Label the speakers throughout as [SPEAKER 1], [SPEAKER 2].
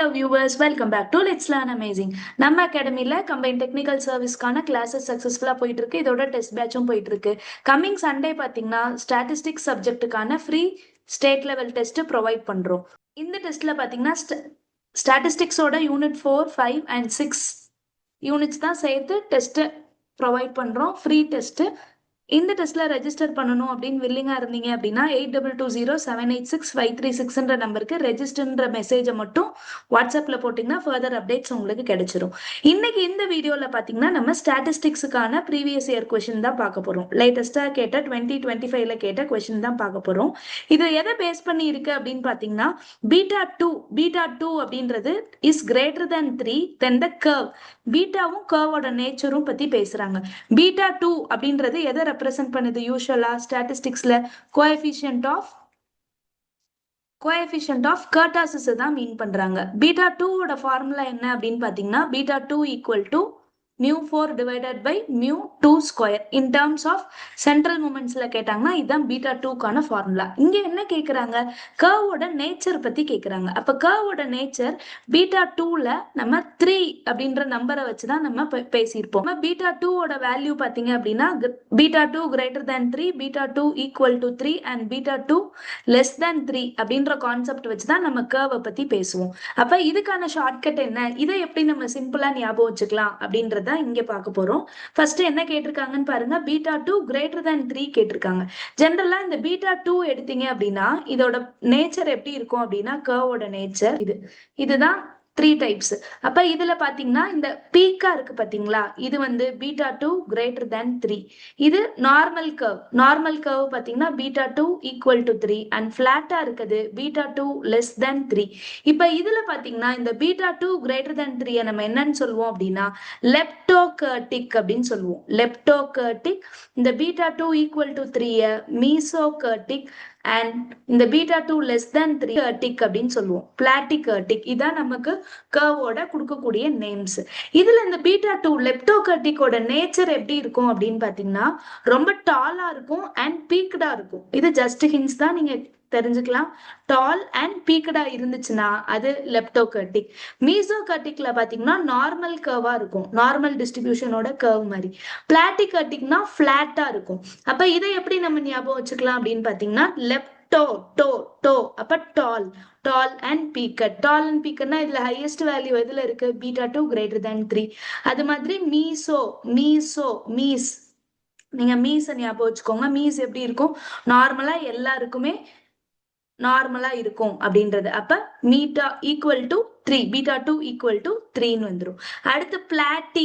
[SPEAKER 1] Hello viewers, welcome back to Let's Learn Amazing. நம்ம அகாடமில combine technical சர்வீஸ்க்கான classes சக்சஸ்ஃபுல்லா போயிட்டு இருக்கு. இதோட டெஸ்ட் பேட்சும் போயிட்டு இருக்கு. கம்மிங் சண்டே பாத்தீங்கன்னா ஸ்டாட்டிஸ்டிக்ஸ் சப்ஜெக்ட்டுக்கான free state level test provide பண்றோம். இந்த டெஸ்ட்ல பாத்தீங்கன்னா ஸ்டாட்டிஸ்டிக்ஸோட யூனிட் 4, 5 and 6 யூனிட்ஸ் தான் சேர்த்து டெஸ்ட் ப்ரொவைட் பண்றோம். Free test. இந்த டெஸ்ட்ல ரெஜிஸ்டர் பண்ணணும் அப்படின்னு வில்லிங்கா இருந்தீங்க அப்படின்னா 8220786536 நம்பருக்கு ரெஜிஸ்டர்ன்ற மெசேஜை மட்டும் வாட்ஸ்அப்ல போட்டீங்கன்னா ஃபர்தர் அப்டேட்ஸ் உங்களுக்கு கிடைச்சிரும். இன்னைக்கு இந்த வீடியோல பாத்தீங்கன்னா நம்ம ஸ்டாட்டிஸ்டிக்ஸுக்கான ப்ரீவியஸ் இயர் கொஸ்டின் தான் பார்க்க போறோம். லேட்டஸ்டா கேட்ட 2025ல கேட்ட கொஸ்டின் தான் பார்க்க போறோம். இது எதை பேஸ் பண்ணி இருக்கு அப்படின்னு பாத்தீங்கன்னா பீட்டா டூ அப்படின்றது is greater than 3 then the curve. பீட்டாவும் கர்வோட நேச்சரும் பத்தி பேசுறாங்க. பீட்டா டூ அப்படின்றது எதை ரெப்ரசென்ட் பண்ணுது? யூஷுவலா ஸ்டாட்டிஸ்டிக்ஸ்ல கோஎஃபிஷியன்ட் ஆஃப் கர்டாசிஸ் தான் மீன் பண்றாங்க. பீட்டா டூவோட ஃபார்முலா என்ன அப்படின்னு பாத்தீங்கன்னா beta two equal to μ4 divided by μ2 square. in terms of central momentsல கேட்டாங்கன்னா இதுதான் பீட்டா டூக்கான ஃபார்முலா. இங்க என்ன கேக்குறாங்க? கர்வோட நேச்சர் பத்தி கேக்குறாங்க. அப்ப கர்வோட நேச்சர் பீட்டா டூல நம்ம 3 அப்படின்ற நம்பரை வச்சுதான் நம்ம பேசியிருப்போம். பீட்டா டூவோட வேல்யூ பாத்தீங்க அப்படின்னா beta two greater than 3, beta two equal to 3 and beta two less than 3 அப்படின்ற கான்செப்ட் வச்சுதான் நம்ம கர்வை பத்தி பேசுவோம். அப்ப இதுக்கான ஷார்ட்கட் என்ன? இதை எப்படி நம்ம சிம்பிளா ஞாபகம் வச்சுக்கலாம் அப்படின்றத இங்க பார்க்க போறோம். ஃபர்ஸ்ட் என்ன கேட்டிருக்காங்கன்னு பாருங்க. பீட்டா டூ கிரேட்டர் தேன் 3 கேட்டிருக்காங்க. ஜெனரலா இந்த பீட்டா டூ எடுத்தீங்க அப்படின்னா இதோட நேச்சர் எப்படி இருக்கும் அப்படின்னா கர்வோட நேச்சர் இதுதான் 3 டைப்ஸ். அப்ப இதுல பாத்தீங்கன்னா இந்த பீக்கா இருக்கு பாத்தீங்களா, இது வந்து பீட்டா டூ கிரேட்டர் தேன் 3. இது நார்மல் கர்வ் பாத்தீங்கன்னா beta two equal to 3 and பிளாட்டா இருக்குது பீட்டா டூ லெஸ் தேன் 3. இப்ப இதுல பாத்தீங்கன்னா இந்த பீட்டா டூ கிரேட்டர் தேன் 3 நம்ம என்னன்னு சொல்லுவோம் அப்படின்னா லெப்டோகர்டிக் அப்படின்னு சொல்லுவோம். லெப்டோகர்டிக். இந்த beta two equal to 3 mesokurtic and இந்த beta two less than 3 kurtic அப்படின்னு சொல்லுவோம். பிளாட்டிகர்டிக். இதான் நமக்கு கர்வோட கொடுக்கக்கூடிய நேம்ஸ். இதுல இந்த பீட்டா டூ லெப்டோகர்டிக்கோட நேச்சர் எப்படி இருக்கும் அப்படின்னு பாத்தீங்கன்னா ரொம்ப டாலா இருக்கும் அண்ட் பீக்டா இருக்கும். இது ஜஸ்ட் ஹிண்ட்ஸ் தான், நீங்க தெரிஞ்சுக்கலாம். டால் அண்ட் பீக்கடா இருந்துச்சுன்னா அது லெப்டோகர்டிக். மீசோகர்டிக்ல பாத்தீங்கன்னா நார்மல் கர்வா இருக்கும், நார்மல் டிஸ்ட்ரிபியூஷனோட கர்வ் மாதிரி. பிளாட்டிகர்டிக்னா பிளாட்டா இருக்கும். அப்ப இதை எப்படி நம்ம ஞாபகம் வச்சுக்கலாம் அப்படின்னு பாத்தீங்கன்னா லெப்டோ டோ டோ அப்ப டால் அண்ட் பீக்கட். டால் அண்ட் பீக்கட்னா இதுல ஹையஸ்ட் வேல்யூ எதுல இருக்கு? Beta two greater than 3. அது மாதிரி மீஸ் நீங்க மீஸ் ஞாபகம் வச்சுக்கோங்க. மீஸ் எப்படி இருக்கும்? நார்மலா எல்லாருக்குமே நார்மலா இருக்கும் அப்படின்றது. அப்ப beta equal to 3, beta two equal to 3ன்னு வந்துடும். அடுத்து பிளாட்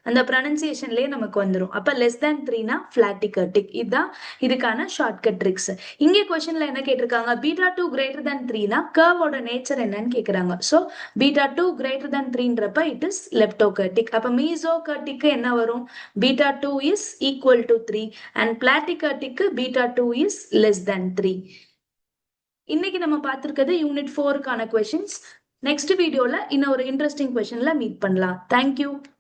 [SPEAKER 1] அந்த ப்ரொனன்சியேஷன்லயே நமக்கு வந்துடும். அப்ப லெஸ் தேன் 3னா பிளாட்டிகர்டிக். இதுதான் இதுக்கான ஷார்ட்கட் ட்ரிக்ஸ். இங்கே கொஸ்டின்ல என்ன கேட்டிருக்காங்க? பீட்டா டூ கிரேட்டர் தேன் 3னா கர்வோட நேச்சர் என்னன்னு கேக்குறாங்க. So beta two greater than 3ன்றப்ப இட் இஸ் லெப்டோகர்டிக். அப்ப மீசோகர்டிக்கு என்ன வரும்? Beta two is equal to 3 and பிளாட்டிகர்டிக்கு beta two is less than 3. இன்னைக்கு நம்ம பார்த்திருக்கிறது யூனிட் 4க்கான கொஸ்டின்ஸ். நெக்ஸ்ட் வீடியோல இன்னும் ஒரு இன்ட்ரெஸ்டிங் கொஸ்டின்ல மீட் பண்ணலாம். தேங்க்யூ.